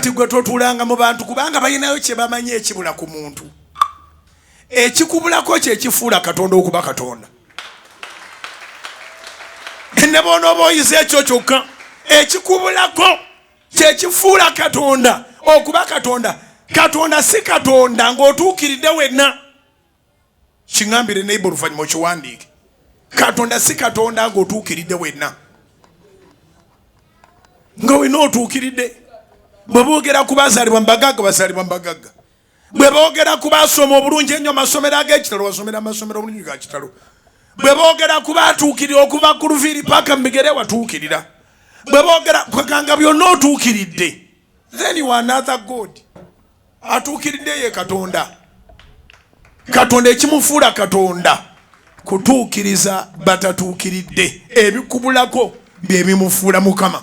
kati gwe totulanga mu bantu kubanga balinayo kye bamanyi ekibula ku muntu. Ekikubulako kye kifuula Katonda okuba Katonda. Ne bw'onooba oyize ekyo kyokka ekikubulako kye kifuula Katonda okuba Katonda. Katonda si Katonda ng'otuukiridde wenna. Kiŋambire neighbor oluvannyuma okiwandiike. Katonda si Katonda ng'otuukiridde wenna. Nga wenna otuukiridde. Bwe boogera ku bazaalibwa mu bagagga bazaalibwa mu bagagga. Bwe boogera ku baasoma obulungi ennyo amasomero ag'ekitalo basomera amasomero obulungi ga kitalo. Bwe boogera ku baatuukirira okuva ku luviiri paka mu bigere watuukirira. Bwe boogera kweganga byonna otuukiridde. Then you are another God. Atuukiridde ye Katonda. Katonda ekimufuula Katonda kutuukiriza batatuukiridde. Ebikubulako bye bimufuula Mukama.